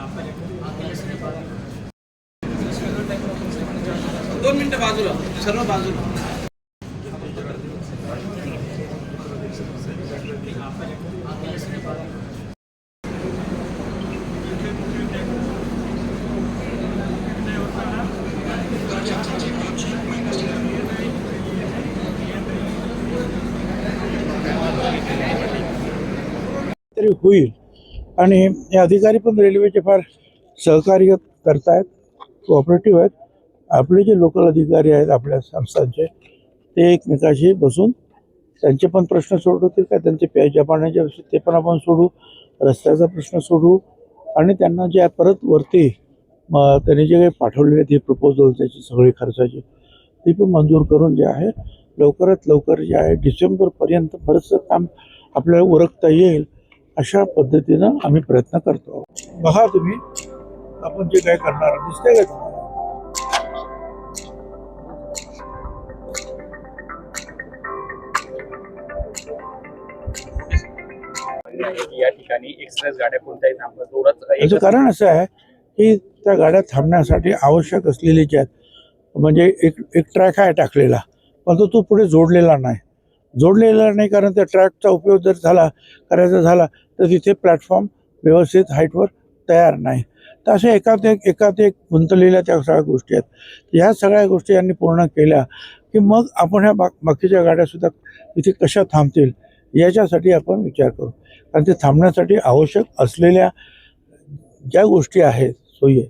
2 मिनिटं बाजूला, सर्व बाजूला. तरी होईल आणि हे अधिकारी पण रेल्वेचे फार सहकार्य करतायत, कोऑपरेटिव्ह आहेत. आपले जे लोकल अधिकारी आहेत आपल्या संस्थांचे ते एकमेकाशी बसून त्यांचे पण प्रश्न सोडवतील का, त्यांचे प्यायच्या पाण्याचे ते पण आपण सोडू, रस्त्याचा प्रश्न सोडू आणि त्यांना जे परत वरती त्यांनी जे काही पाठवलेले आहेत हे प्रपोजल त्याची सगळी खर्चाची ती पण मंजूर करून जे आहे लवकरात लवकर जे आहे डिसेंबरपर्यंत बरंचसं काम आपल्याला उरकता येईल अशा पद्धतीनं आम्ही प्रयत्न करतो. बघा तुम्ही आपण जे काय करणार दिसतंय का तुम्हाला? या ठिकाणी एक्सप्रेस गाड्या कोणत्याही थांबत जोरात. याचं कारण असं आहे की त्या गाड्या थांबण्यासाठी आवश्यक असलेले जे आहेत म्हणजे एक ट्रॅक आहे टाकलेला पण तो पुढे जोडलेला नाही कारण त्या ट्रॅकचा उपयोग जर करायचा झाला तर तिथे प्लॅटफॉर्म व्यवस्थित हाईटवर तयार नाही. तर अशा एकात एक गुंतलेल्या त्या सगळ्या गोष्टी आहेत. ह्या सगळ्या गोष्टी यांनी पूर्ण केल्या की मग आपण ह्या बाकीच्या गाड्यासुद्धा इथे कशा थांबतील याच्यासाठी आपण विचार करू. कारण ते थांबण्यासाठी आवश्यक असलेल्या ज्या गोष्टी आहेत सोयी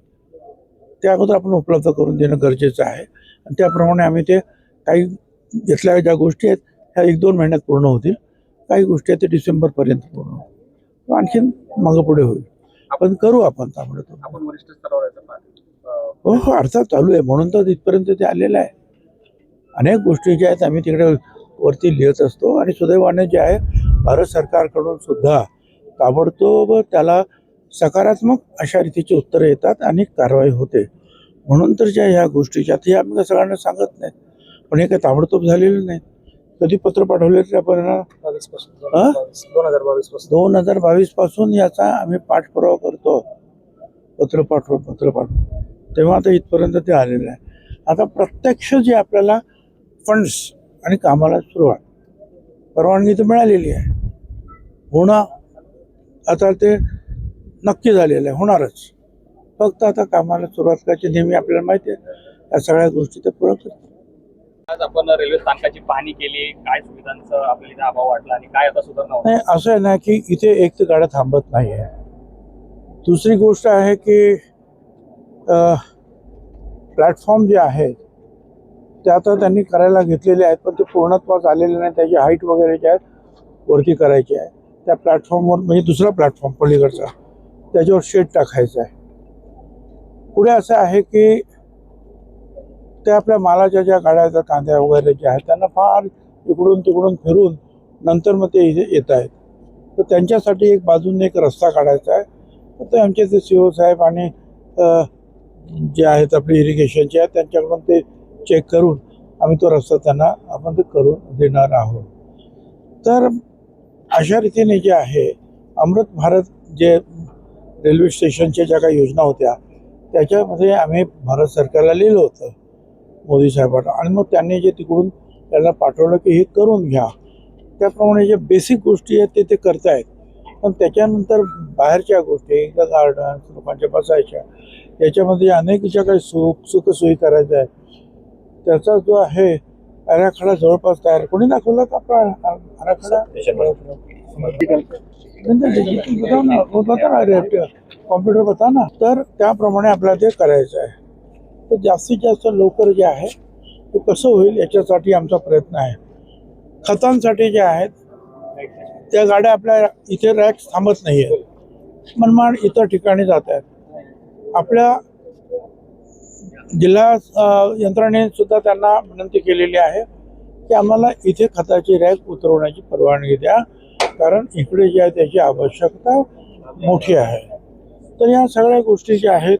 त्या अगोदर आपण उपलब्ध करून देणं गरजेचं आहे आणि त्याप्रमाणे आम्ही ते काही घेतल्या ज्या गोष्टी आहेत ह्या 1-2 महिन्यात पूर्ण होतील, काही गोष्टी आहेत ते डिसेंबरपर्यंत पूर्ण होतील, आणखीन मागं पुढे होईल. आपण करू आपण ताबडतोब. आपण वरिष्ठ स्तरावर हो अर्थात चालू आहे म्हणून तर इथपर्यंत ते आलेलं आहे. अनेक गोष्टी ज्या आहेत आम्ही तिकडे वरती लिहित असतो आणि सुदैवाने जे आहे भारत सरकारकडून सुद्धा ताबडतोब त्याला सकारात्मक अशा रीतीची उत्तरं येतात आणि कारवाई होते. म्हणून तर ज्या ह्या गोष्टीच्या हे आम्ही सगळ्यांना सांगत नाहीत पण हे काही ताबडतोब झालेलं नाही. कधी पत्र पाठवले आपण 2022 पासून याचा आम्ही पाठपुरावा करतो. पत्र पाठवून तेव्हा आता इथपर्यंत ते आलेलं आहे. आता प्रत्यक्ष जे आपल्याला फंड्स आणि कामाला सुरुवात परवानगी तर मिळालेली आहे होणं आता ते नक्की झालेलं आहे होणारच. फक्त आता कामाला सुरुवात करायची नेहमी आपल्याला माहिती आहे या सगळ्या गोष्टी ते पूर्ण करतात. आज आपण रेल्वे स्थानकाची पाहणी केली, काय सुविधांचा आपल्याला इथे अभाव वाटला आणि काय आता सुधारणा होणार? नाही असं आहे ना की इथे एक तर गाड्या थांबत नाही आहे. दुसरी गोष्ट आहे की प्लॅटफॉर्म जे आहेत ते आता त्यांनी करायला घेतलेले आहेत पण ते पूर्णत्वास आलेले नाही. त्याची हाईट वगैरे जे आहेत वरती करायची आहे. त्या प्लॅटफॉर्मवर म्हणजे दुसरा प्लॅटफॉर्म पलीकडचा त्याच्यावर शेड टाकायचा आहे. पुढे असं आहे की त्या आपल्या मालाच्या ज्या गाड्या कांद्या वगैरे ज्या आहेत त्यांना फार इकडून तिकडून फिरून नंतर मग ते इथे येत आहेत. तर त्यांच्यासाठी एक बाजूने एक रस्ता काढायचा आहे. तर ते आमचे ते CO साहेब आणि जे आहेत आपले इरिगेशनचे आहेत त्यांच्याकडून ते चेक करून आम्ही तो रस्ता त्यांना आपण ते करून देणार आहोत. तर अशा रीतीने जे आहे अमृत भारत जे रेल्वे स्टेशनच्या ज्या काही योजना होत्या त्याच्यामध्ये आम्ही भारत सरकारला लिहिलं होतं मोदी साहेबांना आणि मग त्यांनी जे तिकडून त्यांना पाठवलं की हे करून घ्या. त्याप्रमाणे जे बेसिक गोष्टी आहेत ते करतायत. पण त्याच्यानंतर बाहेरच्या गोष्टी गार्डन लोकांच्या बसायच्या याच्यामध्ये अनेक ज्या काही सुखसोयी करायच्या आहेत त्याचा जो आहे आराखडा जवळपास तयार कोणी दाखवला का आपला आराखडा कॉम्प्युटर बता ना. तर त्याप्रमाणे आपल्याला ते करायचं आहे. तर जास्तीत जास्त लवकर जे आहे ते कसं होईल याच्यासाठी आमचा प्रयत्न आहे. खतांसाठी जे आहेत त्या गाड्या आपल्या इथे रॅक्स थांबत नाही आहेत मनमाड इतर ठिकाणी जात आहेत. आपल्या जिल्हा यंत्रणेने सुद्धा त्यांना विनंती केलेली आहे की आम्हाला इथे खताची रॅक उतरवण्याची परवानगी द्या कारण इकडे जे आहे त्याची आवश्यकता मोठी आहे. तर या सगळ्या गोष्टी ज्या आहेत